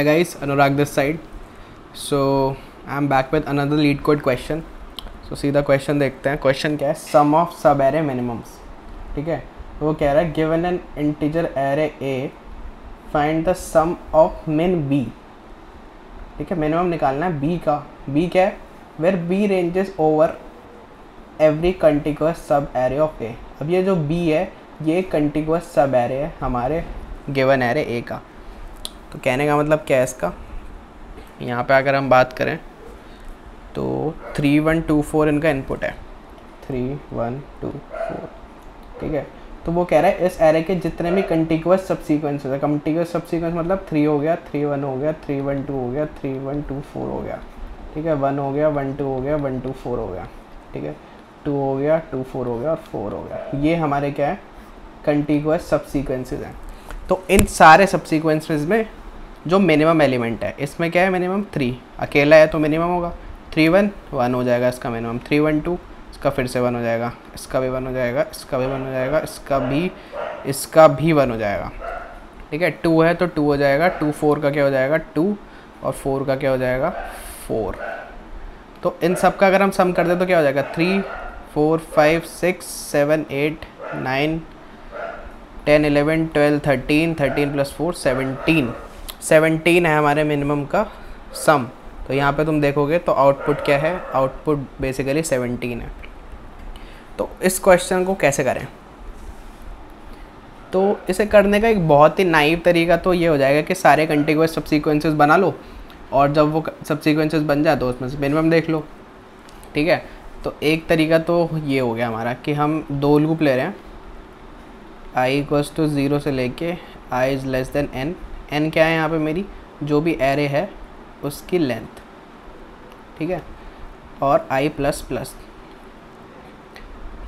Hi guys, Anurag this side. So I'm back with another lead code question. So सीधा question देखते हैं. Question क्या है? Sum of sub array minimums. ठीक है, तो वो कह रहा है given an integer array A find the sum of min B. ठीक है, मिनिमम निकालना है बी का. बी क्या है? Where b ranges over every contiguous sub array of ए. अब ये जो बी है ये कंटिग्यूअस सब एरे है हमारे गिवन एरे ए का. तो कहने का मतलब क्या है इसका? यहाँ पे अगर हम बात करें तो 3 1 2 4 इनका इनपुट है. 3 1 2 4. ठीक है, तो वो कह रहा है इस एरे के जितने भी कंटिग्यूअस सब सीक्वेंस है. कंटिग्यूअस सब सीक्वेंस मतलब 3 हो गया, 3 1 हो गया, 3 1 2 हो गया, 3 1 2 4 हो गया. ठीक है, 1 हो गया, 1 2 हो गया, 1 2 4 हो गया. ठीक है, 2 हो गया, 2 4 हो गया और 4 हो गया. ये हमारे क्या है? कंटिग्यूअस सब सीक्वेंसेज हैं. तो इन सारे सब सीक्वेंसेज में जो मिनिमम एलिमेंट है इसमें क्या है? मिनिमम 3. अकेला है तो मिनिमम होगा 3 1 1 हो जाएगा इसका मिनिमम. 3 1 2 इसका फिर से 1 हो जाएगा, इसका भी 1 हो जाएगा, इसका भी 1 हो जाएगा, इसका भी 1 हो जाएगा. ठीक है, 2 है तो 2 हो जाएगा. 2 4 का क्या हो जाएगा? 2 और 4 का क्या हो जाएगा? 4. तो इन सब का अगर हम सम कर दे तो क्या हो जाएगा? 3 4 5 6 7 8 9 10 11 12 13 13 + 4 17 है हमारे मिनिमम का सम. तो यहाँ पे तुम देखोगे तो आउटपुट क्या है? आउटपुट बेसिकली 17 है. तो इस क्वेश्चन को कैसे करें? तो इसे करने का एक बहुत ही नाइव तरीका तो ये हो जाएगा कि सारे कंटिग्यूअस सब सीक्वेंसेस बना लो और जब वो सब सीक्वेंसेस बन जाए तो उसमें से मिनिमम देख लो. ठीक है, तो एक तरीका तो ये हो गया हमारा कि हम दो लूप ले रहे हैं. i = 0 से लेके i n. n क्या है यहाँ पे? मेरी जो भी एरे है उसकी लेंथ. ठीक है, और i++.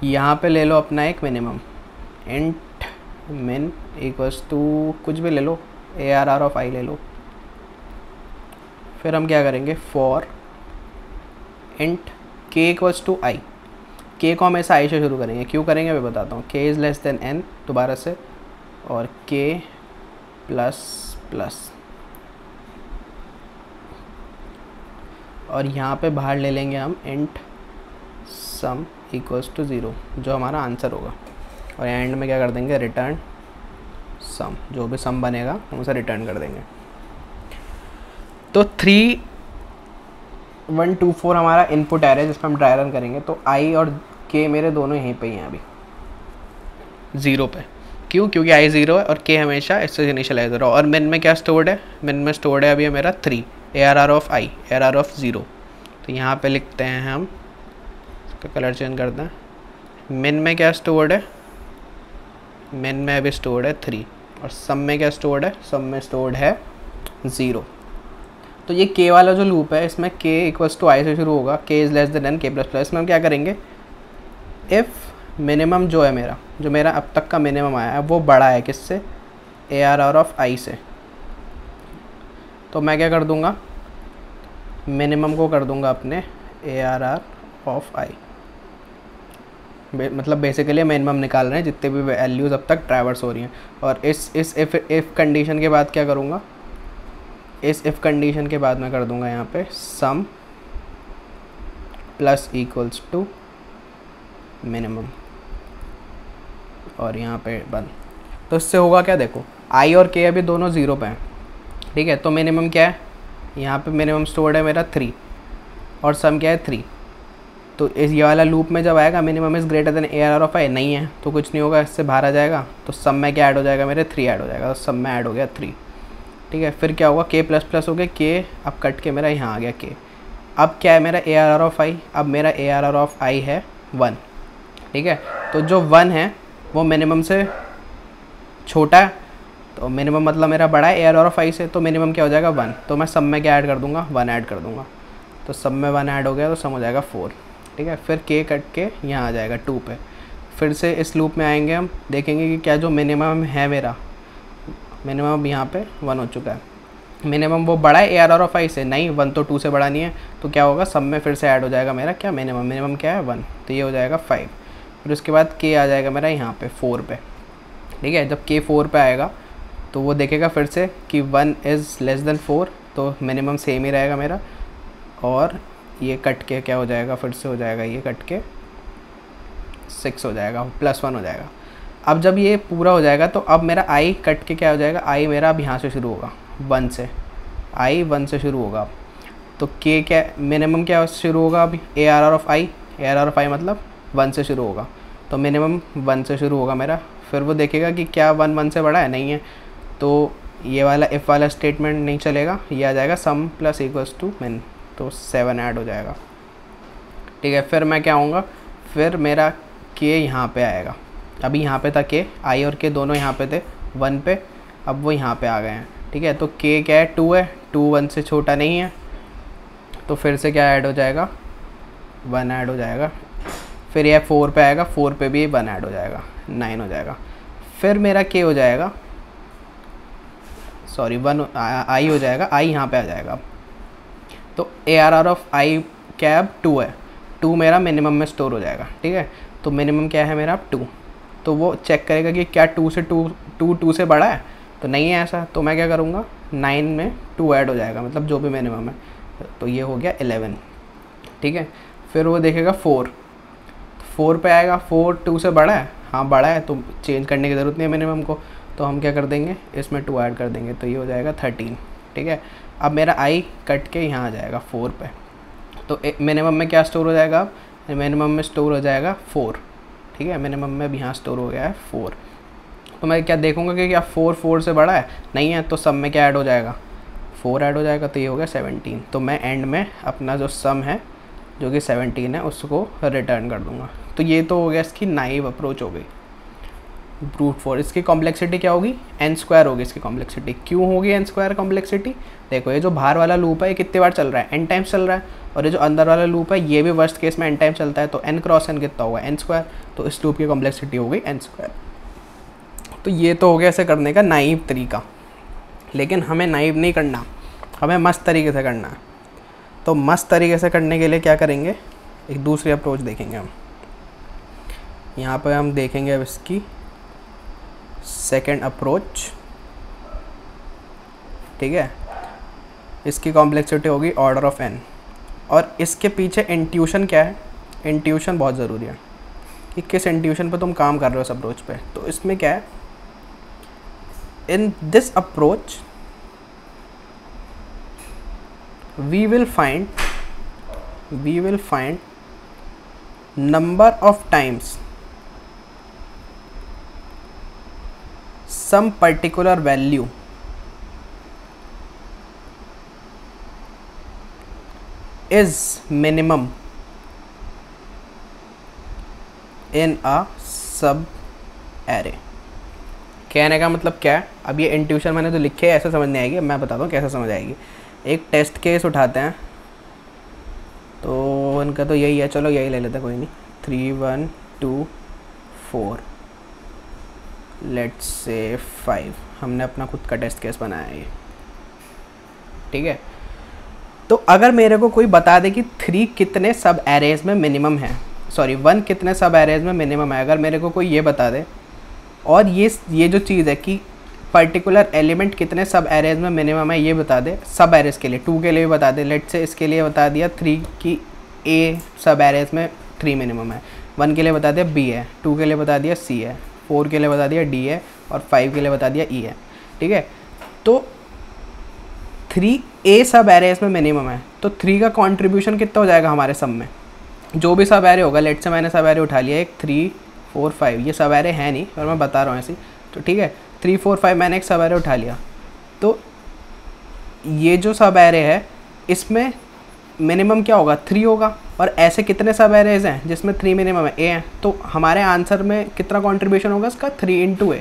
यहाँ पे ले लो अपना एक मिनिमम. int min = कुछ भी ले लो, arr of i ले लो. फिर हम क्या करेंगे? For int k = i. k को हमेशा i से शुरू करेंगे. क्यों करेंगे मैं बताता हूँ. k n दोबारा से और k++. और यहाँ पे बाहर ले लेंगे हम int sum = 0 जो हमारा आंसर होगा. और एंड में क्या कर देंगे? रिटर्न सम. जो भी सम बनेगा हम उसे रिटर्न कर देंगे. तो 3 1 2 4 हमारा इनपुट एरे जिसमें हम ट्राई रन करेंगे. तो i और k मेरे दोनों यहीं पे ही हैं अभी 0 पे. क्यों? क्योंकि i 0 है और k हमेशा इससे इनिशियलाइज हो रहा है. और मिन में क्या स्टोर्ड है? मिन में स्टोर्ड है अभी मेरा 3 arr of i, arr of 0. तो यहाँ पे लिखते हैं हम, इसका कलर चेंज करते हैं. मिन में क्या स्टोर्ड है? मिन में अभी स्टोर्ड है 3. और सम में क्या स्टोर्ड है? सम में स्टोर्ड है 0. तो ये k वाला जो लूप है इसमें k = i से शुरू होगा. k n k++. इसमें हम क्या करेंगे? इफ़ मिनिमम जो है मेरा अब तक का मिनिमम आया है वो बड़ा है किससे? arr of i से. तो मैं क्या कर दूंगा? मिनिमम को कर दूंगा अपने arr of i. मतलब बेसिकली मिनिमम निकाल रहे हैं जितने भी वैल्यूज़ अब तक ट्रैवर्स हो रही हैं. और इस इफ़ कंडीशन के बाद क्या करूँगा? इस इफ़ कंडीशन के बाद मैं कर दूंगा यहाँ पे सम += मिनिमम और यहाँ पे बंद. तो इससे होगा क्या? देखो i और k अभी दोनों 0 पे हैं. ठीक है, तो मिनिमम क्या है? यहाँ पे मिनिमम स्टोर्ड है मेरा 3 और सम क्या है? 3. तो इस ये वाला लूप में जब आएगा minimum is greater then arr of i नहीं है तो कुछ नहीं होगा, इससे बाहर आ जाएगा. तो सम में क्या ऐड हो जाएगा? मेरे 3 ऐड हो जाएगा. तो सम में ऐड हो गया 3. ठीक है, फिर क्या होगा? k++ हो गया. k अब कट के मेरा यहाँ आ गया k. अब क्या है मेरा arr of i? अब मेरा arr of i है 1. ठीक है, तो जो 1 है वो मिनिमम से छोटा है. तो मिनिमम मतलब मेरा बड़ा है arr of i से. तो मिनिमम क्या हो जाएगा? 1. तो मैं सम में क्या ऐड कर दूंगा? 1 ऐड कर दूंगा. तो सम में 1 ऐड हो गया तो सम हो जाएगा 4. ठीक है, फिर k कट के यहाँ आ जाएगा 2 पे. फिर से इस लूप में आएंगे, हम देखेंगे कि क्या जो मिनिमम है मेरा मिनिमम यहाँ पे 1 हो चुका है. मिनिमम वो बड़ा है arr of i से नहीं, 1 तो 2 से बड़ा नहीं है. तो क्या होगा? सम में फिर से ऐड हो जाएगा मेरा क्या? मिनिमम क्या है? 1. तो ये हो जाएगा 5. फिर उसके बाद k आ जाएगा मेरा यहाँ पे 4 पे. ठीक है, जब k 4 पे आएगा तो वो देखेगा फिर से कि 1 इज़ लेस देन 4, तो मिनिमम सेम ही रहेगा मेरा, और ये कट के क्या हो जाएगा, फिर से हो जाएगा ये कट के 6 हो जाएगा, +1 हो जाएगा। अब जब ये पूरा हो जाएगा तो अब मेरा आई कट के क्या हो जाएगा, आई मेरा अब यहाँ से शुरू होगा 1 से, आई 1 से शुरू होगा। तो के क्या मिनिमम क्या शुरू होगा अभी, ARR of i, ARR of i मतलब 1 से शुरू होगा, तो मिनिमम 1 से शुरू होगा मेरा। फिर वो देखेगा कि क्या 1 से बड़ा है, नहीं है, तो ये वाला इफ़ वाला स्टेटमेंट नहीं चलेगा, ये आ जाएगा सम प्लस इक्वल्स टू मिन, तो 7 ऐड हो जाएगा। ठीक है, फिर मैं क्या आऊँगा, फिर मेरा के यहाँ पे आएगा। अभी यहाँ पे था के, आई और के दोनों यहाँ पे थे 1 पे, अब वो यहाँ पे आ गए हैं। ठीक है, तो के क्या है, 2 है, 2 1 से छोटा नहीं है, तो फिर से क्या ऐड हो जाएगा, 1 ऐड हो जाएगा। फिर यह 4 पे आएगा, 4 पे भी 1 ऐड हो जाएगा, 9 हो जाएगा। फिर मेरा के हो जाएगा, सॉरी 1 आई हो जाएगा, आई यहाँ पे आ जाएगा। तो ARR ऑफ आई क्या अब 2 है, 2 मेरा मिनिमम में स्टोर हो जाएगा। ठीक है, तो मिनिमम क्या है मेरा 2, तो वो चेक करेगा कि क्या 2 से बड़ा है, तो नहीं है ऐसा, तो मैं क्या करूँगा 9 में 2 ऐड हो जाएगा, मतलब जो भी मिनिमम है, तो ये हो गया 11। ठीक है, फिर वो देखेगा 4 पे आएगा, 4 2 से बड़ा है, हाँ बड़ा है, तो चेंज करने की ज़रूरत नहीं है मिनिमम को, तो हम क्या कर देंगे इसमें 2 ऐड कर देंगे, तो ये हो जाएगा 13। ठीक है, अब मेरा आई कट के यहाँ आ जाएगा 4 पे, तो मिनिमम में क्या स्टोर हो जाएगा, अब मिनिमम में स्टोर हो जाएगा 4। ठीक है, मिनिमम में भी यहाँ स्टोर हो गया है 4, तो मैं क्या देखूँगा कि क्या 4 से बड़ा है, नहीं है, तो सम में क्या ऐड हो जाएगा, 4 ऐड हो जाएगा, तो ये हो गया 17। तो मैं एंड में अपना जो सम है जो कि 17 है उसको रिटर्न कर दूंगा। तो ये तो हो गया इसकी नाइव अप्रोच हो गई ब्रूट फोर्स। इसकी कॉम्प्लेक्सिटी क्या होगी, n² होगी इसकी कॉम्प्लेक्सिटी। क्यों होगी n² कॉम्प्लेक्सिटी, देखो ये जो बाहर वाला लूप है ये कितने बार चल रहा है, n टाइम्स चल रहा है, और ये जो अंदर वाला लूप है ये भी वर्स्ट केस में n टाइम चलता है, तो n क्रॉस n कितना होगा n², तो इस लूप की कॉम्प्लेक्सिटी हो गई n²। तो ये तो हो गया ऐसे करने का नाइव तरीका, लेकिन हमें नाइव नहीं करना, हमें मस्त तरीके से करना है। तो मस्त तरीके से करने के लिए क्या करेंगे, एक दूसरी अप्रोच देखेंगे हम। यहाँ पर हम देखेंगे अब इसकी सेकंड अप्रोच। ठीक है, इसकी कॉम्प्लेक्सिटी होगी ऑर्डर ऑफ n, और इसके पीछे इंट्यूशन क्या है, इंट्यूशन बहुत ज़रूरी है कि किस इंट्यूशन पे तुम काम कर रहे हो इस अप्रोच पे। तो इसमें क्या है, in this approach we will find number of times some particular value is minimum in a sub array। कहने का मतलब क्या है, अब ये इंट्यूशन मैंने तो लिखे है, ऐसे समझ नहीं आएगी, मैं बताता हूँ कैसे समझ आएगी। एक टेस्ट केस उठाते हैं, तो उनका तो यही है, चलो यही ले लेते हैं, कोई नहीं, 3 1 2 4 लेट्स से 5, हमने अपना खुद का टेस्ट केस बनाया है ये। ठीक है, तो अगर मेरे को कोई बता दे कि 3 कितने सब एरेज में मिनिमम है, सॉरी 1 कितने सब एरेज में मिनिमम है, अगर मेरे को कोई ये बता दे, और ये जो चीज़ है कि पर्टिकुलर एलिमेंट कितने सब एरेज में मिनिमम है ये बता दे, सब एरेज के लिए, 2 के लिए भी बता दे, लेट से इसके लिए बता दिया 3 की A सब एरेज में 3 मिनिमम है, 1 के लिए बता दिया B है, 2 के लिए बता दिया C है, 4 के लिए बता दिया D है, और 5 के लिए बता दिया E है। ठीक है, तो 3A सब एरेज में मिनिमम है, तो 3 का कॉन्ट्रीब्यूशन कितना हो जाएगा हमारे सब में, जो भी सब एरे होगा, लेट से मैंने सब एरे उठा लिया एक 3 4 5, ये सब एरे है नहीं और मैं बता रहा हूँ ऐसे, तो ठीक है 3 4 5 मैंने एक सब एरे उठा लिया, तो ये जो सब एरे है इसमें मिनिमम क्या होगा 3 होगा, और ऐसे कितने सब एरेज हैं जिसमें 3 मिनिमम है, A है, तो हमारे आंसर में कितना कंट्रीब्यूशन होगा इसका 3 × A।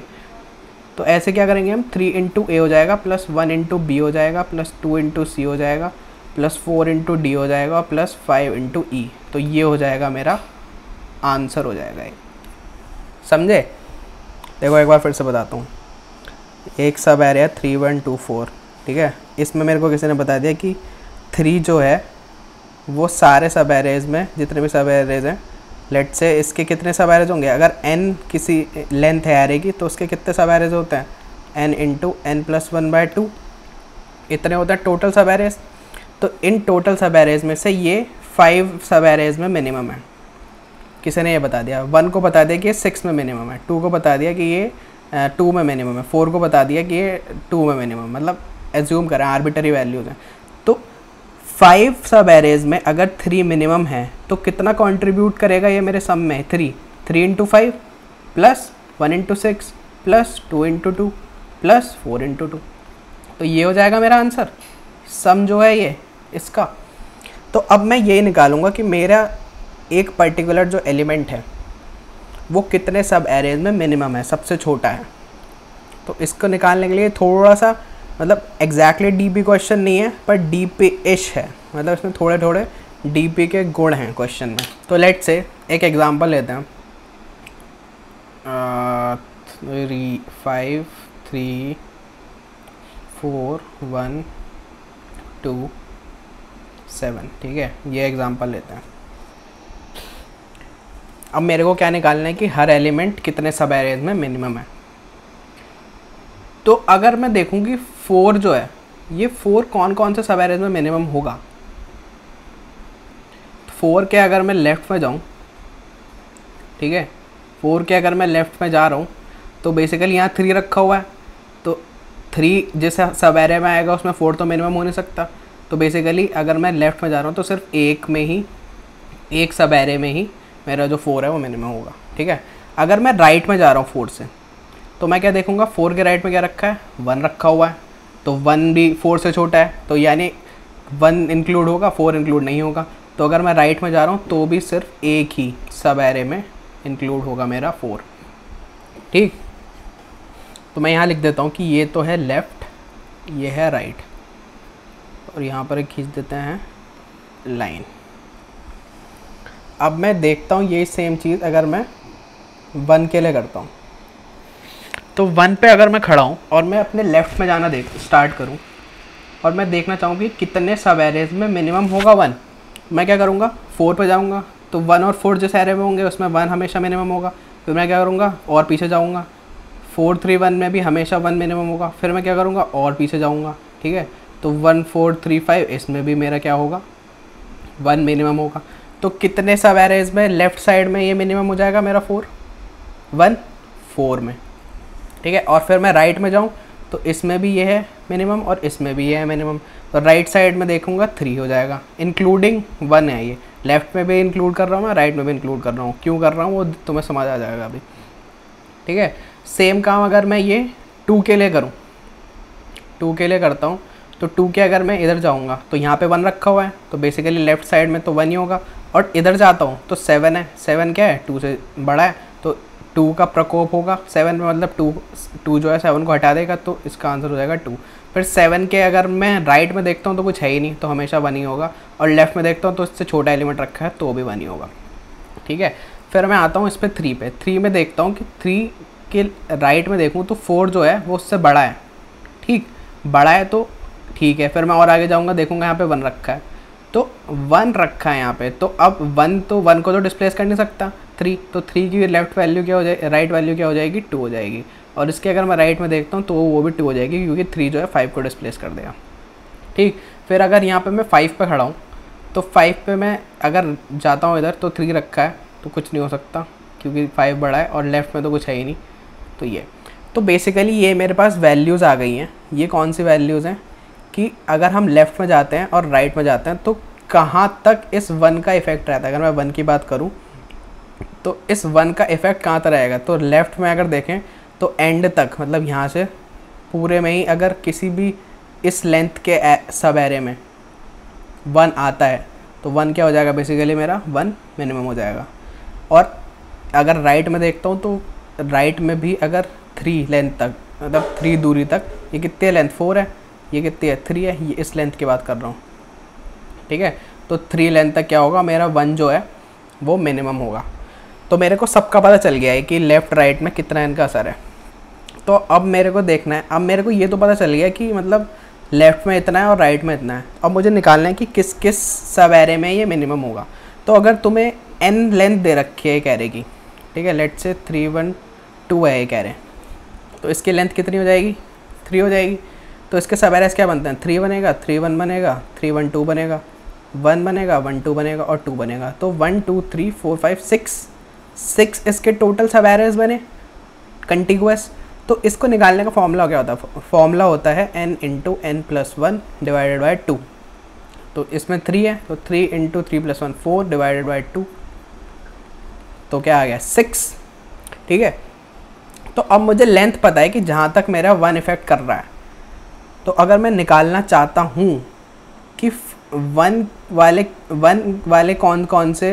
तो ऐसे क्या करेंगे हम, 3 × A हो जाएगा, प्लस 1 × B हो जाएगा, प्लस 2 × C हो जाएगा, प्लस 4 × D हो जाएगा, और प्लस 5 × E। तो ये हो जाएगा मेरा आंसर हो जाएगा ये, समझे। देखो एक बार फिर से बताता हूँ, एक सब एरे है 3 1 2 4, ठीक है, इसमें मेरे को किसी ने बता दिया कि 3 जो है वो सारे सब एरेज में जितने भी सब एरेज हैं, लेट से इसके कितने सब एरेज होंगे, अगर n किसी लेंथ है एरे की तो उसके कितने सब एरेज होते हैं n इंटू एन प्लस 1/2, इतने होते हैं टोटल सब एरेज। तो इन टोटल सब एरेज में से ये 5 सब एरेज में मिनिमम है। किसी ने ये बता दिया, 1 को बता दिया कि ये 6 में मिनिमम है, 2 को बता दिया कि ये 2 में मिनिमम है, 4 को बता दिया कि ये 2 में मिनिमम, मतलब एज्यूम करें आर्बिटरी वैल्यूज़ हैं। तो 5 सब एरेज में अगर 3 मिनिमम है तो कितना कंट्रीब्यूट करेगा ये मेरे सम में? 3 into 5 plus 1 into 6 plus 2 into 2 plus 4 into 2। तो ये हो जाएगा मेरा आंसर, सम जो है ये इसका। तो अब मैं ये निकालूंगा कि मेरा एक पर्टिकुलर जो एलिमेंट है वो कितने सब एरेज में मिनिमम है, सबसे छोटा है। तो इसको निकालने के लिए थोड़ा सा, मतलब एग्जैक्टली डीपी क्वेश्चन नहीं है पर डीपी इश है, मतलब इसमें थोड़े थोड़े डीपी के गुण हैं क्वेश्चन में। तो लेट्स से एक एग्जांपल लेते हैं, 5 3 4 1 2 7, ठीक है, ये एग्जांपल लेते हैं। अब मेरे को क्या निकालना है कि हर एलिमेंट कितने सब एरेज में मिनिमम है। तो अगर मैं देखूं कि 4 जो है, ये 4 कौन कौन से सब एरेज में मिनिमम होगा। 4 के अगर मैं लेफ़्ट में जाऊं, ठीक है, 4 के अगर मैं लेफ़्ट में जा रहा हूं तो बेसिकली यहाँ 3 रखा हुआ है, तो 3 जैसे सब एरे में आएगा उसमें 4 तो मिनिमम हो नहीं सकता। तो बेसिकली अगर मैं लेफ़्ट में जा रहा हूँ तो सिर्फ एक सब एरे में ही मेरा जो 4 है वो मिनिमम होगा, ठीक है। अगर मैं राइट में जा रहा हूँ 4 से, तो मैं क्या देखूँगा, 4 के राइट में क्या रखा है, 1 रखा हुआ है, तो 1 भी 4 से छोटा है, तो यानी 1 इंक्लूड होगा, 4 इंक्लूड नहीं होगा। तो अगर मैं राइट में जा रहा हूँ तो भी सिर्फ एक ही सब एरे में इंक्लूड होगा मेरा 4, ठीक। तो मैं यहाँ लिख देता हूँ कि ये तो है लेफ़्ट, ये है राइट, और यहाँ पर एक खींच देते हैं लाइन। अब मैं देखता हूँ ये सेम चीज़ अगर मैं 1 के लिए करता हूँ, तो 1 पे अगर मैं खड़ा हूँ और मैं अपने लेफ़्ट में जाना स्टार्ट करूँ और मैं देखना चाहूँ कि कितने सब एरेज में मिनिमम होगा 1, मैं क्या करूँगा, 4 पे जाऊँगा, तो 1 और 4 जिस एरे में होंगे उसमें 1 हमेशा मिनिमम होगा। फिर मैं क्या करूँगा, और पीछे जाऊँगा, 4 3 1 में भी हमेशा 1 मिनिमम होगा। फिर मैं क्या करूँगा, और पीछे जाऊँगा, ठीक है, तो 1 4 3 5 इसमें भी मेरा क्या होगा, 1 मिनिमम होगा। तो कितने सब एरेज में लेफ़्ट साइड में ये मिनिमम हो जाएगा मेरा 1 4 में, ठीक है। और फिर मैं राइट में जाऊँ तो इसमें भी ये है मिनिमम और इसमें भी ये है मिनिमम, तो राइट साइड में देखूँगा 3 हो जाएगा, इंक्लूडिंग 1 है ये। लेफ़्ट में भी इंक्लूड कर रहा हूँ मैं, राइट में भी इंक्लूड कर रहा हूँ, क्यों कर रहा हूँ वो तुम्हें समझ आ जाएगा अभी, ठीक है। सेम काम अगर मैं ये 2 के लिए करूँ, 2 के लिए करता हूँ, तो 2 के अगर मैं इधर जाऊँगा तो यहाँ पे 1 रखा हुआ है, तो बेसिकली लेफ़्ट साइड में तो 1 ही होगा। और इधर जाता हूँ तो 7 है, 7 क्या है, 2 से बड़ा है, तो 2 का प्रकोप होगा 7 में, मतलब 2 जो है 7 को हटा देगा, तो इसका आंसर हो जाएगा 2। फिर 7 के अगर मैं राइट में देखता हूँ तो कुछ है ही नहीं, तो हमेशा 1 ही होगा, और लेफ़्ट में देखता हूँ तो इससे छोटा एलिमेंट रखा है तो भी 1 ही होगा, ठीक है। फिर मैं आता हूँ इस पर 3 पे, 3 में देखता हूँ कि 3 के राइट में देखूँ तो 4 जो है वो उससे बड़ा है, ठीक, बड़ा है तो ठीक है। फिर मैं और आगे जाऊँगा, देखूँगा यहाँ पे 1 रखा है, तो 1 रखा है यहाँ पे, तो अब 1 को तो डिस्प्लेस कर नहीं सकता 3, तो 3 की लेफ़्ट वैल्यू क्या हो जाएगी, राइट वैल्यू क्या हो जाएगी, 2 हो जाएगी। और इसके अगर मैं राइट में देखता हूँ तो वो भी 2 हो जाएगी, क्योंकि 3 जो है 5 को डिस्प्लेस कर देगा, ठीक। फिर अगर यहाँ पे मैं 5 पे खड़ा हूँ, तो 5 पे मैं अगर जाता हूँ इधर तो 3 रखा है, तो कुछ नहीं हो सकता क्योंकि 5 बड़ा है, और लेफ़्ट में तो कुछ है ही नहीं, तो ये। तो बेसिकली ये मेरे पास वैल्यूज़ आ गई हैं। ये कौन सी वैल्यूज़ हैं कि अगर हम लेफ़्ट में जाते हैं और राइट में जाते हैं तो कहाँ तक इस 1 का इफ़ेक्ट रहता है। अगर मैं 1 की बात करूँ तो इस 1 का इफ़ेक्ट कहाँ तक रहेगा, तो लेफ़्ट में अगर देखें तो एंड तक, मतलब यहाँ से पूरे में ही अगर किसी भी इस लेंथ के सब एरे में 1 आता है तो 1 क्या हो जाएगा, बेसिकली मेरा 1 मिनिमम हो जाएगा। और अगर राइट में देखता हूँ तो राइट में भी अगर 3 लेंथ तक, मतलब 3 दूरी तक, ये कितनी लेंथ 4 है, ये कितनी है 3 है, ये इस लेंथ की बात कर रहा हूँ, ठीक है। तो 3 लेंथ तक क्या होगा, मेरा 1 जो है वो मिनिमम होगा। तो मेरे को सबका पता चल गया है कि लेफ़्ट राइट में कितना इनका असर है। तो अब मेरे को देखना है, अब मेरे को ये तो पता चल गया कि मतलब लेफ़्ट में इतना है और राइट में इतना है। अब मुझे निकालना है कि किस किस सब एरे में ये मिनिमम होगा। तो अगर तुम्हें n लेंथ दे रखी है एक एरे की, ठीक है, लेट्स से 3 1 2 है एक एरे, तो इसकी लेंथ कितनी हो जाएगी, 3 हो जाएगी। तो इसके सब एरेज क्या बनते हैं, 3 बनेगा, 3 1 बनेगा, 3 1 2 बनेगा, 1 बनेगा, 1 2 बनेगा और 2 बनेगा। तो 1 2 3 4 5 6 इसके टोटल सब एरेज बने कंटिगुअस। तो इसको निकालने का फॉर्मूला क्या होता है, फॉर्मूला होता है n into n plus 1 divided by 2। तो इसमें 3 है, तो 3 इंटू 3 प्लस 1 4 डिवाइडेड बाई 2, तो क्या आ गया 6। ठीक है, तो अब मुझे लेंथ पता है कि जहाँ तक मेरा 1 इफेक्ट कर रहा है। तो अगर मैं निकालना चाहता हूँ कि 1 वाले कौन कौन से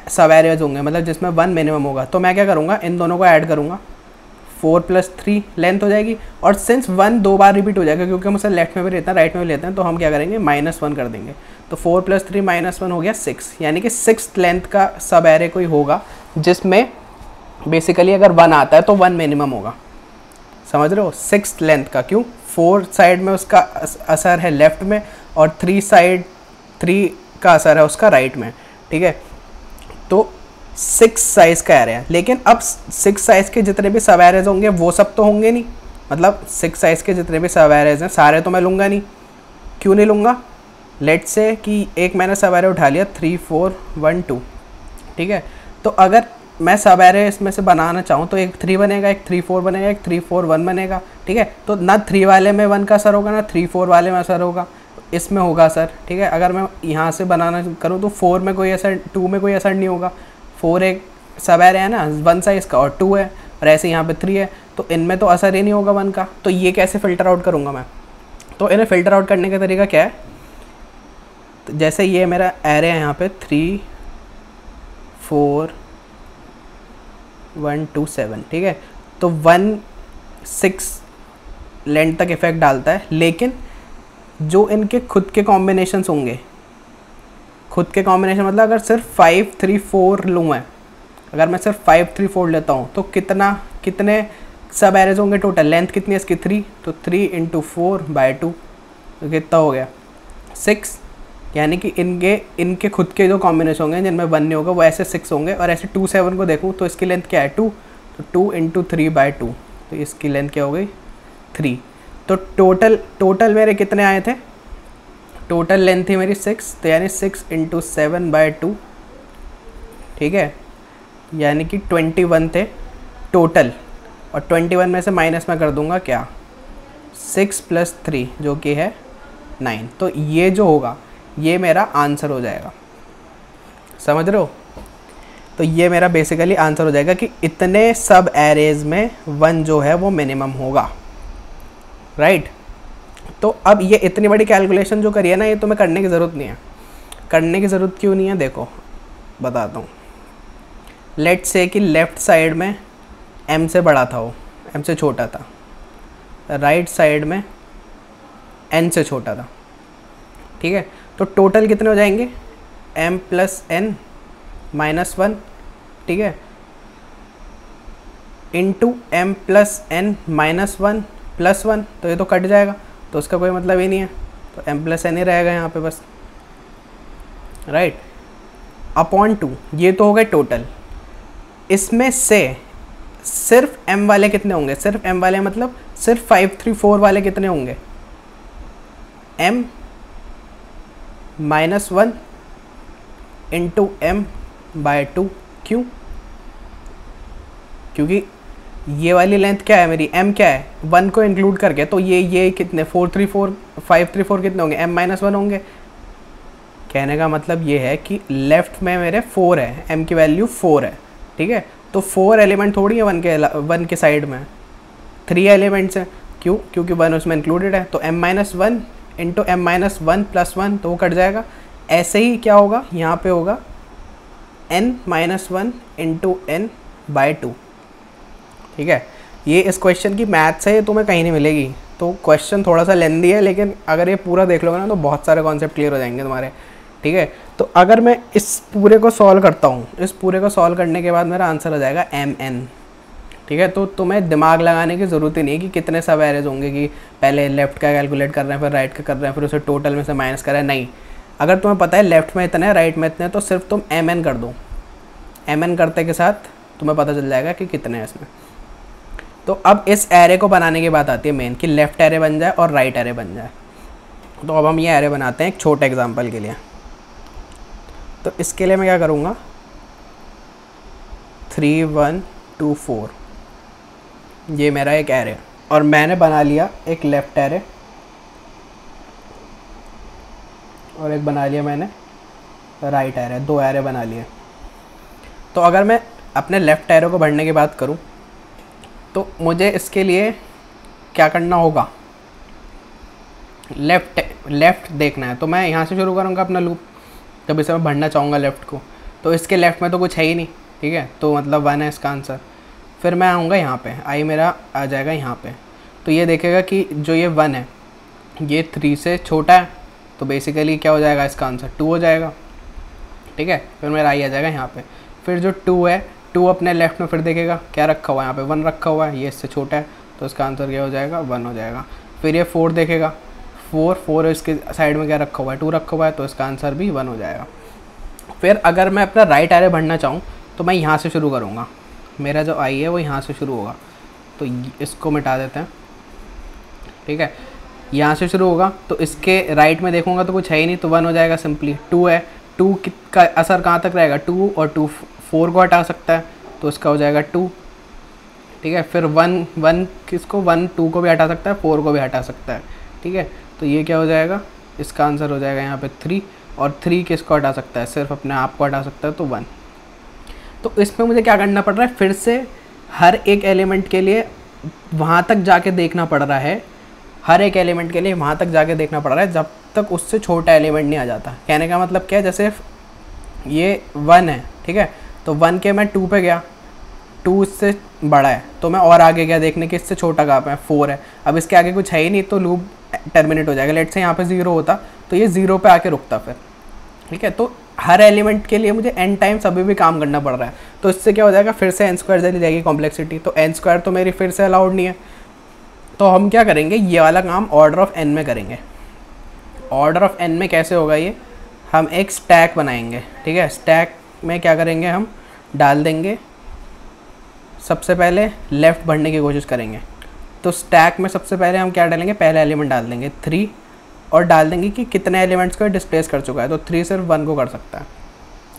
सब एरियाज होंगे, मतलब जिसमें 1 मिनिमम होगा, तो मैं क्या करूँगा, इन दोनों को ऐड करूँगा, 4 प्लस 3 लेंथ हो जाएगी। और सिंस 1 2 बार रिपीट हो जाएगा, क्योंकि हम उसे लेफ्ट में भी लेते हैं राइट में भी लेते हैं, तो हम क्या करेंगे -1 कर देंगे। तो 4 प्लस 3 -1 हो गया 6, यानी कि 6th लेंथ का सब एरे कोई होगा जिसमें बेसिकली अगर 1 आता है तो 1 मिनिमम होगा। समझ रहे हो, 6th लेंथ का, क्यों, 4 साइड में उसका असर है लेफ्ट में और 3 का असर है उसका राइट में। ठीक है, तो 6 साइज़ का एरे है, लेकिन अब 6 साइज़ के जितने भी सब एरेज होंगे वो सब तो होंगे नहीं, मतलब 6 साइज़ के जितने भी सब एरेज हैं सारे तो मैं लूँगा नहीं। क्यों नहीं लूँगा, लेट्स से कि एक मैंने सब एरे उठा लिया 3 4 1 2। ठीक है, तो अगर मैं सब एरे इसमें से बनाना चाहूँ तो एक 3 बनेगा, एक 3 4 बनेगा, एक 3 4 1 बनेगा। ठीक है, तो ना 3 वाले में 1 का असर होगा, ना 3 4 वाले में असर होगा, इसमें होगा असर। ठीक है, अगर मैं यहाँ से बनाना करूँ तो 4 में कोई असर, 2 में कोई असर नहीं होगा। 4 एक सब एरे है ना 1 साइज़ का, और 2 है, और ऐसे यहाँ पे 3 है, तो इनमें तो असर ही नहीं होगा 1 का। तो ये कैसे फ़िल्टर आउट करूँगा मैं, तो इन्हें फ़िल्टर आउट करने का तरीका क्या है, तो जैसे ये मेरा एरे है यहाँ पे 3 4 1 2 7। ठीक है, तो 1 6 लेंथ तक इफेक्ट डालता है, लेकिन जो इनके खुद के कॉम्बिनेशंस होंगे, खुद के कॉम्बिनेशन मतलब अगर सिर्फ 5 3 4 लूँ मैं, अगर मैं सिर्फ 5 3 4 लेता हूँ तो कितने सब एरेज होंगे टोटल, लेंथ कितनी है इसकी 3, तो 3 इंटू 4 बाई 2, तो कितना हो गया 6। यानी कि इनके खुद के जो कॉम्बिनेशन होंगे जिनमें 1 नहीं होगा वो ऐसे 6 होंगे। और ऐसे 2 7 को देखूँ तो इसकी लेंथ क्या है 2, तो 2 इंटू 3 बाई 2, तो इसकी लेंथ क्या हो गई 3। तो टोटल मेरे कितने आए थे, टोटल लेंथ थी मेरी 6, तो यानी 6 इंटू 7 बाई 2। ठीक है, यानी कि 21 थे टोटल, और 21 में से माइनस में कर दूंगा क्या 6 प्लस 3 जो कि है 9। तो ये जो होगा ये मेरा आंसर हो जाएगा, समझ रहे हो। तो ये मेरा बेसिकली आंसर हो जाएगा कि इतने सब एरेज में 1 जो है वो मिनिमम होगा, राइट। तो अब ये इतनी बड़ी कैलकुलेशन जो करी है ना, ये तुम्हें करने की ज़रूरत नहीं है। करने की ज़रूरत क्यों नहीं है, देखो बताता हूँ। लेट्स से कि लेफ़्ट साइड में m से बड़ा था, वो m से छोटा था, राइट साइड में n से छोटा था। ठीक है, तो टोटल कितने हो जाएंगे m प्लस n माइनस 1। ठीक है, into m plus n minus 1 plus 1, तो ये तो कट जाएगा, तो उसका कोई मतलब ही नहीं है, तो m प्लस n ही रहेगा यहाँ पे बस, राइट। अपॉन 2, ये तो हो गए टोटल। इसमें से सिर्फ m वाले कितने होंगे, सिर्फ m वाले मतलब सिर्फ 5 3 4 वाले कितने होंगे, m minus 1 into m by 2। क्यों, क्योंकि ये वाली लेंथ क्या है मेरी, m क्या है 1 को इंक्लूड करके, तो ये कितने 4 3 4 5 3 4 कितने होंगे, m माइनस 1 होंगे। कहने का मतलब ये है कि लेफ़्ट में मेरे 4 है, m की वैल्यू 4 है। ठीक है, तो 4 एलिमेंट थोड़ी है 1 के साइड में, 3 एलिमेंट्स हैं। क्यों, क्योंकि 1 उसमें इंक्लूडेड है, तो m minus 1 into m minus 1 plus 1, तो वो कट जाएगा। ऐसे ही क्या होगा, यहाँ पे होगा n minus 1 into n by 2। ठीक है, ये इस क्वेश्चन की मैथ्स है, ये तुम्हें कहीं नहीं मिलेगी। तो क्वेश्चन थोड़ा सा लेंदी है, लेकिन अगर ये पूरा देख लोगे ना तो बहुत सारे कॉन्सेप्ट क्लियर हो जाएंगे तुम्हारे। ठीक है, तो अगर मैं इस पूरे को सॉल्व करता हूँ, इस पूरे को सॉल्व करने के बाद मेरा आंसर हो जाएगा mn। ठीक है, तो तुम्हें दिमाग लगाने की ज़रूरत ही नहीं कि कितने सब एरेज होंगे, कि पहले लेफ़्ट का कैलकुलेट कर रहे हैं फिर राइट का कर रहे हैं फिर उसे टोटल में से माइनस कर रहे हैं। नहीं, अगर तुम्हें पता है लेफ़्ट में इतने राइट में इतने, तो सिर्फ तुम mn कर दो। mn करते के साथ तुम्हें पता चल जाएगा कि कितने हैं इसमें। तो अब इस एरे को बनाने की बात आती है मेन, कि लेफ़्ट एरे बन जाए और राइट एरे बन जाए। तो अब हम ये एरे बनाते हैं एक छोटे एग्जांपल के लिए। तो इसके लिए मैं क्या करूँगा, 3 1 2 4 ये मेरा एक एरे, और मैंने बना लिया एक लेफ़्ट एरे और एक बना लिया मैंने राइट एरे, 2 एरे बना लिए। तो अगर मैं अपने लेफ़्ट एरो को बढ़ने की बात करूं तो मुझे इसके लिए क्या करना होगा, लेफ़्ट देखना है। तो मैं यहाँ से शुरू करूँगा अपना लूप, जब इसे मैं बढ़ना चाहूँगा लेफ़्ट को। तो इसके लेफ़्ट में तो कुछ है ही नहीं, ठीक है, तो मतलब 1 है इसका आंसर। फिर मैं आऊँगा यहाँ पे, आई मेरा आ जाएगा यहाँ पे। तो ये देखेगा कि जो ये 1 है ये 3 से छोटा है, तो बेसिकली क्या हो जाएगा, इसका आंसर 2 हो जाएगा, ठीक है। फिर मेरा आई आ जाएगा यहाँ पे। फिर जो 2 है, 2 अपने लेफ़्ट में फिर देखेगा क्या रखा हुआ है, यहाँ पे 1 रखा हुआ है, ये इससे छोटा है, तो इसका आंसर क्या हो जाएगा, 1 हो जाएगा। फिर ये 4 देखेगा, 4 इसके साइड में क्या रखा हुआ है, 2 रखा हुआ है, तो इसका आंसर भी 1 हो जाएगा। फिर अगर मैं अपना राइट एरे बढ़ना चाहूँ तो मैं यहाँ से शुरू करूँगा, मेरा जो आई है वो यहाँ से शुरू होगा। तो इसको मिटा देते हैं, ठीक है, यहाँ से शुरू होगा। तो इसके राइट में देखूँगा तो कुछ है ही नहीं, तो 1 हो जाएगा सिंपली। 2 है, 2 का असर कहाँ तक रहेगा, 2 और 2 4 को हटा सकता है, तो इसका हो जाएगा 2, ठीक है। फिर 1 किसको, 1 2 को भी हटा सकता है, 4 को भी हटा सकता है, ठीक है। तो ये क्या हो जाएगा, इसका आंसर हो जाएगा यहाँ पे 3, और 3 किसको हटा सकता है, सिर्फ अपने आप को हटा सकता है, तो 1। तो इसमें मुझे क्या करना पड़ रहा है, फिर से हर एक एलिमेंट के लिए वहाँ तक जाके देखना पड़ रहा है, हर एक एलिमेंट के लिए वहाँ तक जाके देखना पड़ रहा है जब तक उससे छोटा एलिमेंट नहीं आ जाता। कहने का मतलब क्या है, जैसे ये 1 है, ठीक है, तो 1 के मैं 2 पे गया, 2 इससे बड़ा है, तो मैं और आगे गया देखने के इससे छोटा कहाँ पे है, 4 है। अब इसके आगे कुछ है ही नहीं, तो लूप टर्मिनेट हो जाएगा। लेट से यहाँ पे 0 होता तो ये 0 पे आके रुकता फिर, ठीक है। तो हर एलिमेंट के लिए मुझे n टाइम्स अभी भी काम करना पड़ रहा है। तो इससे क्या हो जाएगा, फिर से n स्क्वायर चली जाएगी कॉम्प्लेक्सिटी, तो n स्क्वायर तो मेरी फिर से अलाउड नहीं है। तो हम क्या करेंगे, ये वाला काम ऑर्डर ऑफ n में करेंगे। ऑर्डर ऑफ n में कैसे होगा ये, हम एक स्टैक बनाएंगे, ठीक है। स्टैक में क्या करेंगे, हम डाल देंगे, सबसे पहले लेफ़्ट बढ़ने की कोशिश करेंगे। तो स्टैक में सबसे पहले हम क्या डालेंगे, पहला एलिमेंट डाल देंगे 3, और डाल देंगे कि कितने एलिमेंट्स को डिस्प्लेस कर चुका है। तो 3 सिर्फ 1 को कर सकता है,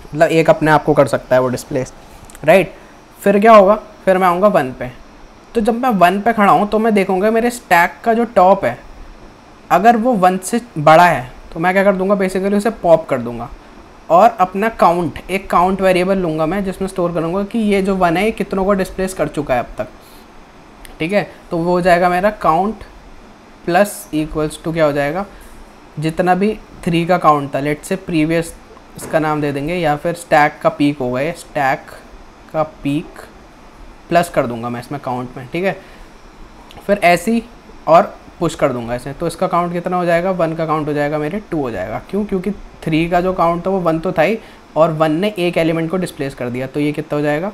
मतलब एक अपने आप को कर सकता है वो डिस्प्लेस, राइट। फिर क्या होगा, फिर मैं आऊँगा 1 पे। तो जब मैं 1 पे खड़ा हूँ तो मैं देखूँगा मेरे स्टैक का जो टॉप है, अगर वो 1 से बड़ा है तो मैं क्या कर दूँगा, बेसिकली उसे पॉप कर दूँगा, और अपना काउंट, एक काउंट वेरिएबल लूँगा मैं, जिसमें स्टोर करूँगा कि ये जो 1 है ये कितनों को डिस्प्लेस कर चुका है अब तक, ठीक है। तो वो हो जाएगा मेरा काउंट प्लस इक्वल्स टू क्या हो जाएगा, जितना भी 3 का काउंट था, लेट से प्रीवियस इसका नाम दे देंगे, या फिर स्टैक का पीक होगा, ये स्टैक का पीक प्लस कर दूंगा मैं इसमें काउंट में, ठीक है। फिर ऐसी और पुश कर दूंगा इसे, तो इसका काउंट कितना हो जाएगा, 1 का काउंट हो जाएगा मेरे 2 हो जाएगा। क्यों, क्योंकि 3 का जो काउंट था वो 1 तो था ही, और 1 ने एक एलिमेंट को डिस्प्लेस कर दिया, तो ये कितना हो जाएगा,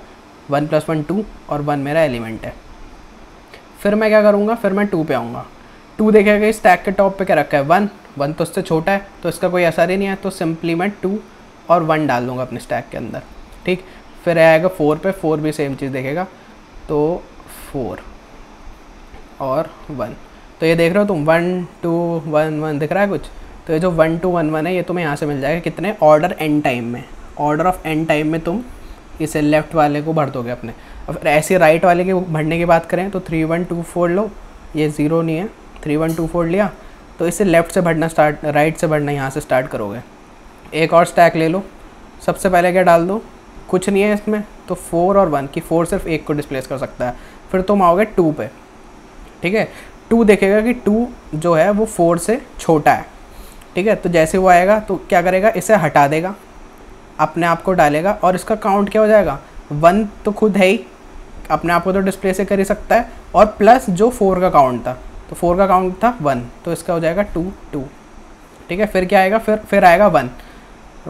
1 + 1 2, और 1 मेरा एलिमेंट है। फिर मैं क्या करूँगा, फिर मैं 2 पे आऊँगा। 2 देखेगा इस स्टैक के टॉप पे क्या रखा है, 1 तो इससे छोटा है, तो इसका कोई असर ही नहीं है, तो सिंपली मैं 2 और 1 डाल दूँगा अपने स्टैक के अंदर, ठीक। फिर आएगा 4 पे, 4 भी सेम चीज़ देखेगा, तो 4 और 1। तो ये देख रहे हो तुम, 1 2 1 1 दिख रहा है कुछ। तो ये जो 1 2 1 1 है ये तुम्हें यहाँ से मिल जाएगा कितने, ऑर्डर n टाइम में, ऑर्डर ऑफ n टाइम में तुम इसे लेफ़्ट वाले को भर दोगे अपने। और फिर ऐसे राइट वाले के भरने की बात करें तो 3 1 2 4 लो, ये 0 नहीं है, 3 1 2 4 लिया, तो इसे लेफ़्ट से भरना स्टार्ट, राइट से भरना यहाँ से स्टार्ट करोगे। एक और स्टैक ले लो, सबसे पहले क्या डाल दो, कुछ नहीं है इसमें, तो 4 और 1 की 4 सिर्फ 1 को डिस्प्लेस कर सकता है। फिर तुम आओगे 2 पे, ठीक है। 2 देखेगा कि 2 जो है वो 4 से छोटा है, ठीक है। तो जैसे वो आएगा तो क्या करेगा, इसे हटा देगा, अपने आप को डालेगा, और इसका काउंट क्या हो जाएगा, 1 तो खुद है ही, अपने आप को तो डिस्प्ले से कर ही सकता है, और प्लस जो 4 का काउंट था, तो 4 का काउंट था 1, तो इसका हो जाएगा 2 2, ठीक है। फिर क्या आएगा, फिर आएगा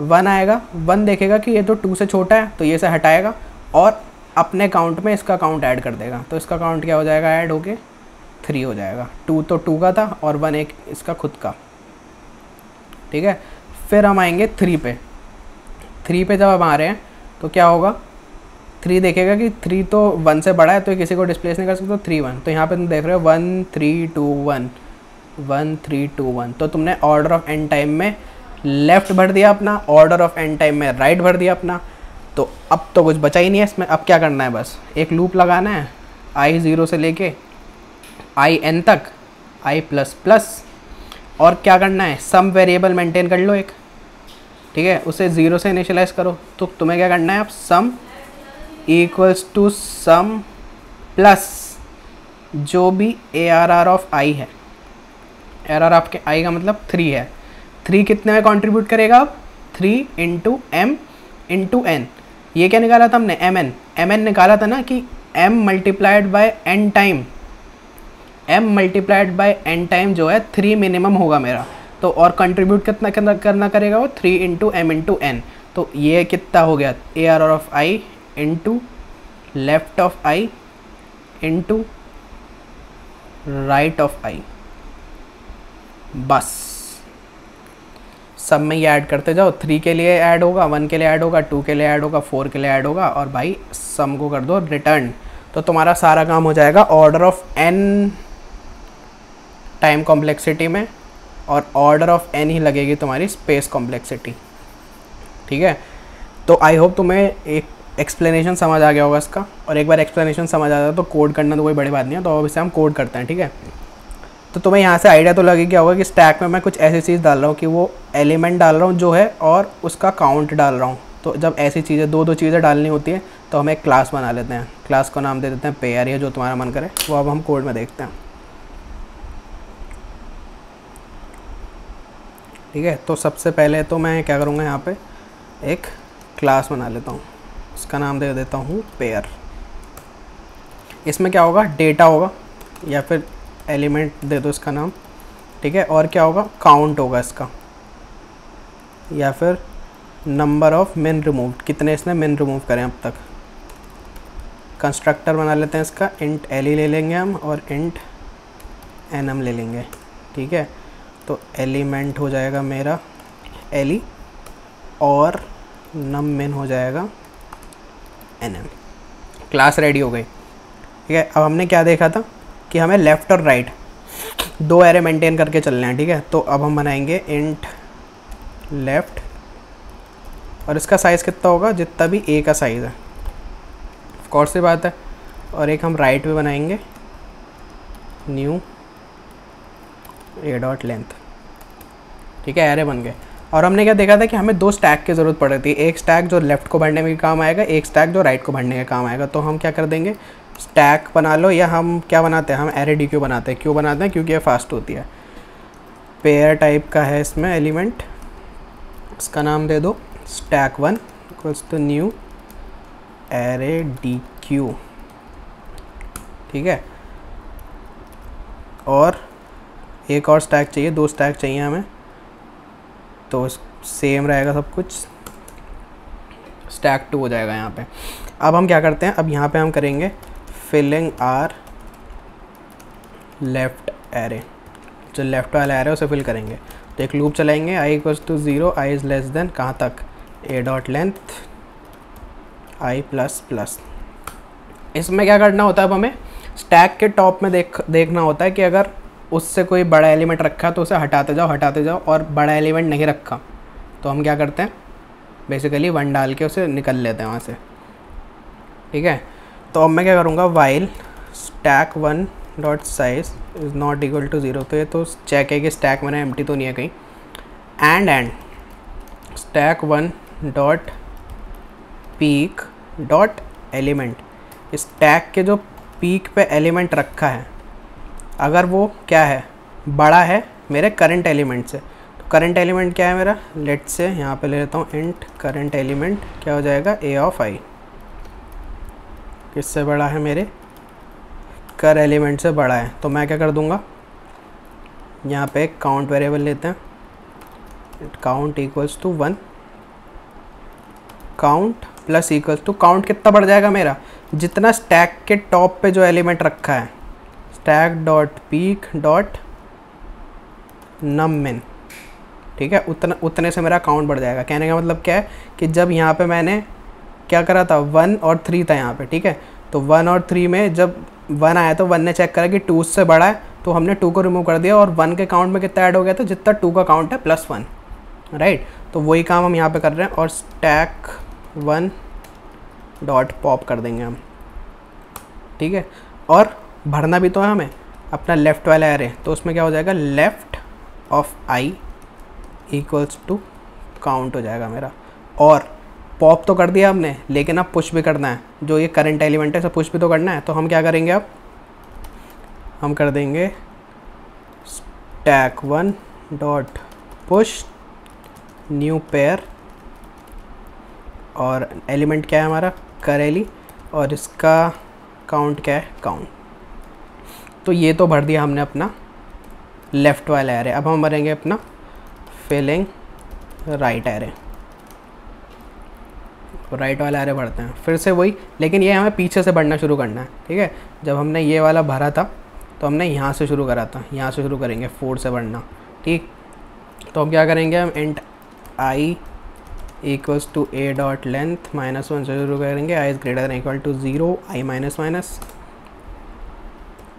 1 आएगा, 1 देखेगा कि ये तो 2 से छोटा है, तो ये से हटाएगा, और अपने काउंट में इसका काउंट ऐड कर देगा, तो इसका काउंट क्या हो जाएगा, ऐड होके 3 हो जाएगा। 2 तो 2 का था, और 1 एक इसका खुद का, ठीक है। फिर हम आएंगे 3 पे। 3 पे जब हम आ रहे हैं तो क्या होगा, 3 देखेगा कि 3 तो 1 से बड़ा है तो ये किसी को डिस्प्लेस नहीं कर सकते, तो 3 1। तो यहाँ पे तुम देख रहे हो 1 3 2 1 1 3 2 1। तो तुमने ऑर्डर ऑफ एन टाइम में लेफ़्ट भर दिया अपना, ऑर्डर ऑफ एन टाइम में राइट भर दिया अपना। तो अब तो कुछ बचा ही नहीं है इसमें। अब क्या करना है, बस एक लूप लगाना है i 0 से लेके i n तक, i प्लस प्लस, और क्या करना है, सम वेरिएबल मेंटेन कर लो एक, ठीक है, उसे 0 से इनिशियलाइज करो। तो तुम्हें क्या करना है, अब sum equals to sum plus जो भी ARR ऑफ i है। ARR आपके i का मतलब 3 है। 3 कितने में कंट्रीब्यूट करेगा अब, 3 इंटू m इंटू n। ये क्या निकाला था हमने, mn निकाला था ना कि m multiplied by n time, m multiplied by n time जो है 3 मिनिमम होगा मेरा। तो और कंट्रीब्यूट कितना करना करेगा वो, 3 इंटू m इंटू n। तो ये कितना हो गया, ARR of i into left of i into right of i। बस सब में ये ऐड करते जाओ, 3 के लिए ऐड होगा, 1 के लिए ऐड होगा, 2 के लिए ऐड होगा, 4 के लिए ऐड होगा, और भाई सम को कर दो रिटर्न। तो तुम्हारा सारा काम हो जाएगा order of n time complexity में, और ऑर्डर ऑफ n ही लगेगी तुम्हारी स्पेस कॉम्प्लेक्सिटी, ठीक है। तो आई होप तुम्हें एक एक्सप्लेनेशन समझ आ गया होगा इसका, और एक बार एक्सप्लेनेशन समझ आ जाता तो कोड करना तो कोई बड़ी बात नहीं है। तो अब इसे हम कोड करते हैं, ठीक है। तो तुम्हें यहाँ से आइडिया तो लगे क्या होगा कि स्टैक में मैं कुछ ऐसी चीज़ डाल रहा हूँ कि वो एलिमेंट डाल रहा हूँ जो है, और उसका काउंट डाल रहा हूँ। तो जब ऐसी चीज़ें दो चीज़ें डालनी होती हैं तो हम एक क्लास बना लेते हैं, क्लास को नाम दे देते हैं पेयर, या जो तुम्हारा मन करे वो अब हम कोड में देखते हैं, ठीक है। तो सबसे पहले तो मैं क्या करूँगा, यहाँ पे एक क्लास बना लेता हूँ, इसका नाम दे देता हूँ पेयर। इसमें क्या होगा, डेटा होगा, या फिर एलिमेंट दे दो इसका नाम, ठीक है। और क्या होगा, काउंट होगा इसका, या फिर नंबर ऑफ मिन रिमूव, कितने इसने मिन रिमूव करें अब तक। कंस्ट्रक्टर बना लेते हैं इसका, इंट एली ले लेंगे हम, और इंट एनम ले लेंगे, ठीक है। तो एलिमेंट हो जाएगा मेरा एली, और नम मिन हो जाएगा एनम। क्लास रेडी हो गई, ठीक है। अब हमने क्या देखा था कि हमें लेफ़्ट और राइट दो एरे मेंटेन करके चलने हैं, ठीक है। तो अब हम बनाएंगे इंट लेफ़्ट, और इसका साइज़ कितना होगा, जितना भी ए का साइज़ है, ऑफ कोर्स सी बात है। और एक हम राइट पे बनाएंगे न्यू ए डॉट लेंथ, ठीक है, एरे बन गए। और हमने क्या देखा था कि हमें 2 स्टैक की ज़रूरत पड़ रही थी, एक स्टैक जो लेफ़्ट को भरने में काम आएगा, एक स्टैक जो राइट को भरने का काम आएगा। तो हम क्या कर देंगे, स्टैक बना लो, या हम क्या बनाते हैं, हम एरे डी क्यू बनाते हैं। क्यों बनाते हैं, क्योंकि ये फास्ट होती है। पेयर टाइप का है इसमें एलिमेंट, इसका नाम दे दो stack 1 equals to new array deque, ठीक है। और एक और स्टैक चाहिए, 2 स्टैक चाहिए हमें, तो सेम रहेगा सब कुछ, स्टैक 2 हो जाएगा यहाँ पे। अब हम क्या करते हैं, अब यहाँ पे हम करेंगे फिलिंग आर लेफ़्ट एरे, जो लेफ़्ट वाला एरे उसे फिल करेंगे। तो एक लूप चलाएंगे, i equals to 0, i is less than कहाँ तक, a dot length i plus plus. इसमें क्या करना होता है, अब हमें स्टैक के टॉप में देखना होता है कि अगर उससे कोई बड़ा एलिमेंट रखा तो उसे हटाते जाओ, और बड़ा एलिमेंट नहीं रखा तो हम क्या करते हैं, बेसिकली 1 डाल के उसे निकल लेते हैं वहाँ से, ठीक है। तो अब मैं क्या करूँगा, while stack 1 dot size is not equal to 0, तो ये तो चेक है कि स्टैक मेरा एम्प्टी तो नहीं है कहीं। And stack 1 dot peek dot element, stack के जो पीक पे एलिमेंट रखा है अगर वो क्या है, बड़ा है मेरे करंट एलिमेंट से। तो करंट एलिमेंट क्या है मेरा, लेट से यहाँ पे ले लेता हूँ इंट करंट एलिमेंट क्या हो जाएगा, ए ऑफ आई। किससे बड़ा है, मेरे कर एलिमेंट से बड़ा है। तो मैं क्या कर दूँगा, यहाँ पे एक काउंट वेरिएबल लेते हैं, count equals to 1, count plus equals to, count कितना बढ़ जाएगा मेरा, जितना स्टैक के टॉप पे जो एलिमेंट रखा है, स्टैक डॉट पीक डॉट नम मिन, ठीक है, उतने से मेरा काउंट बढ़ जाएगा। कहने का मतलब क्या है कि जब यहाँ पे मैंने क्या करा था, 1 और 3 था यहाँ पे, ठीक है। तो 1 और 3 में जब 1 आया तो 1 ने चेक करा कि 2 उससे बड़ा है, तो हमने 2 को रिमूव कर दिया और 1 के काउंट में कितना ऐड हो गया था, जितना 2 का काउंट है +1, राइट। तो वही काम हम यहाँ पे कर रहे हैं और स्टैक 1 डॉट पॉप कर देंगे हम, ठीक है। और भरना भी तो है हमें अपना लेफ़्ट वाला एरे, तो उसमें क्या हो जाएगा, left of i equals to count हो जाएगा मेरा। और पॉप तो कर दिया हमने, लेकिन अब पुश भी करना है, जो ये करंट एलिमेंट है इसे पुश भी तो करना है। तो हम क्या करेंगे, अब हम कर देंगे stack 1 dot push new pair, और एलिमेंट क्या है हमारा, करेली, और इसका काउंट क्या है, काउंट। तो ये तो भर दिया हमने अपना लेफ़्ट वाला एरे। अब हम भरेंगे अपना फिलिंग राइट एरे, राइट वाला एरे भरते हैं फिर से वही, लेकिन ये हमें पीछे से बढ़ना शुरू करना है, ठीक है। जब हमने ये वाला भरा था तो हमने यहाँ से शुरू करा था, यहाँ से शुरू करेंगे 4 से बढ़ना, ठीक। तो हम क्या करेंगे, हम int I equals to a dot length -1 से शुरू करेंगे, I is greater than equal to 0 I minus,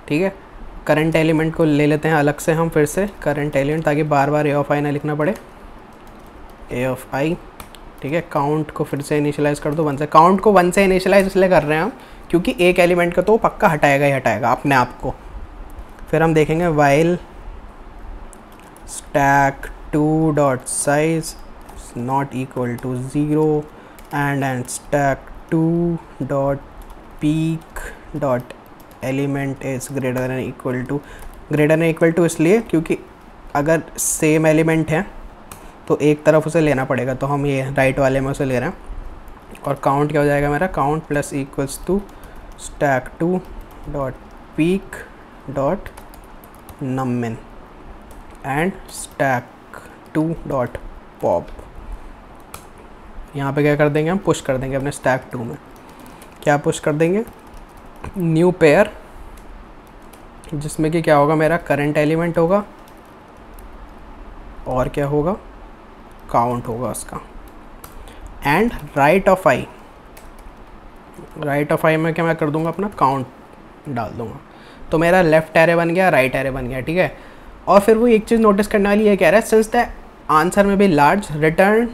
ठीक है। करंट एलिमेंट को ले लेते हैं अलग से हम, फिर से करंट एलिमेंट, ताकि बार बार ए ऑफ आई ना लिखना पड़े, ए ऑफ आई, ठीक है। काउंट को फिर से इनिशियलाइज़ कर दो 1 से। काउंट को 1 से इनिशियलाइज़ इसलिए कर रहे हैं हम क्योंकि एक एलिमेंट का तो पक्का हटाएगा ही हटाएगा अपने आप को। फिर हम देखेंगे while stack 2 dot size not equal to 0 and stack 2 dot peek dot element is greater than equal to इसलिए क्योंकि अगर सेम एलिमेंट है तो एक तरफ उसे लेना पड़ेगा, तो हम ये राइट वाले में उसे ले रहे हैं। और काउंट क्या हो जाएगा मेरा, count plus equals to stack 2 dot peek dot नममिन एंड स्टैक 2 डॉट पॉप। यहाँ पे क्या कर देंगे, हम पुश कर देंगे अपने स्टैक 2 में। क्या पुश कर देंगे, न्यू पेयर, जिसमें कि क्या होगा, मेरा करंट एलिमेंट होगा और क्या होगा, काउंट होगा उसका, and right of I, right of I में क्या मैं कर दूंगा, अपना काउंट डाल दूंगा। तो मेरा लेफ्ट एरे बन गया, राइट एरे बन गया, ठीक है। और फिर वो एक चीज़ नोटिस करने वाली ये कह रहा है, सिंस द आंसर में भी large return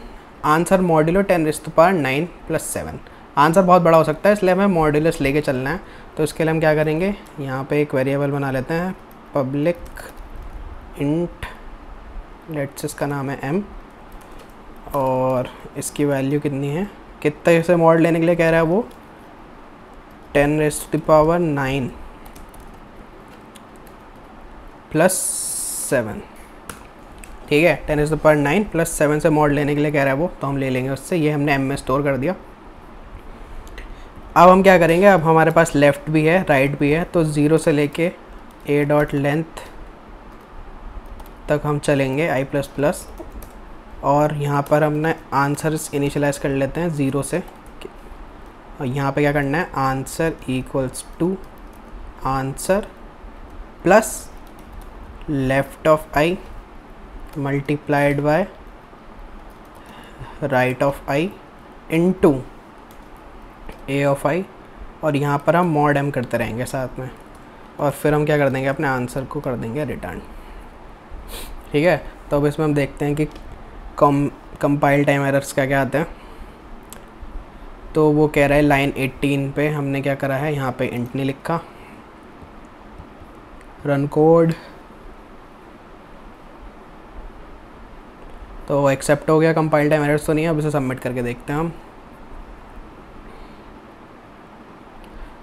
answer modulo 10⁻9 + 7। Answer बहुत बड़ा हो सकता है, इसलिए हमें मॉड्यूलस लेके चलना है। तो इसके लिए हम क्या करेंगे, यहाँ पे एक वेरिएबल बना लेते हैं, पब्लिक इंट, लेट्स इसका नाम है m, और इसकी वैल्यू कितनी है, कितने से मॉड लेने के लिए कह रहा है वो, 10⁻9 + 7, ठीक है। 10⁻9 + 7 से मॉड लेने के लिए कह रहा है वो, तो हम ले लेंगे उससे। ये हमने m में स्टोर कर दिया। अब हम क्या करेंगे, अब हमारे पास लेफ़्ट भी है राइट भी है, तो 0 से लेके a डॉट लेंथ तक हम चलेंगे i++, और यहाँ पर हमने आंसर्स इनिशियलाइज कर लेते हैं 0 से। और यहाँ पे क्या करना है, answer equals to answer plus left of I multiplied by right of I into a of I, और यहाँ पर हम मॉड m करते रहेंगे साथ में, और फिर हम क्या कर देंगे, अपने आंसर को कर देंगे रिटर्न, ठीक है। तो अब इसमें हम देखते हैं कि कंपाइल टाइम एरर्स क्या क्या आते हैं। तो वो कह रहा है लाइन 18 पे हमने क्या करा है, यहाँ पे इंट नहीं लिखा, रन कोड, तो एक्सेप्ट हो गया, कंपाइल टाइम एरर्स तो नहीं है। अब इसे सबमिट करके देखते हैं हम।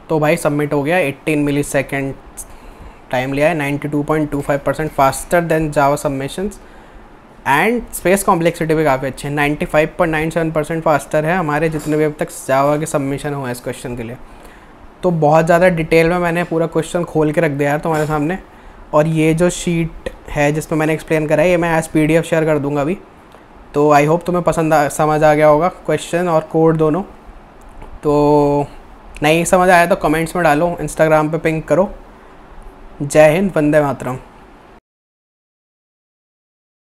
तो भाई सबमिट हो गया, 18 मिलीसेकंड टाइम लिया है, 92.25% faster than Java submissions, and space complexity भी काफ़ी अच्छी है, 95.97% फास्टर है हमारे जितने भी अब तक जावा के सबमिशन हुए हैं इस क्वेश्चन के लिए। तो बहुत ज़्यादा डिटेल में मैंने पूरा क्वेश्चन खोल के रख दिया है तुम्हारे सामने, और ये जो शीट है जिसमें मैंने एक्सप्लेन करा है, ये मैं एज PDF शेयर कर दूंगा अभी। तो आई होप तुम्हें समझ आ गया होगा क्वेश्चन और कोड दोनों। तो नहीं समझ आया तो कमेंट्स में डालो, इंस्टाग्राम पे पिंग करो। जय हिंद, वंदे मातरम।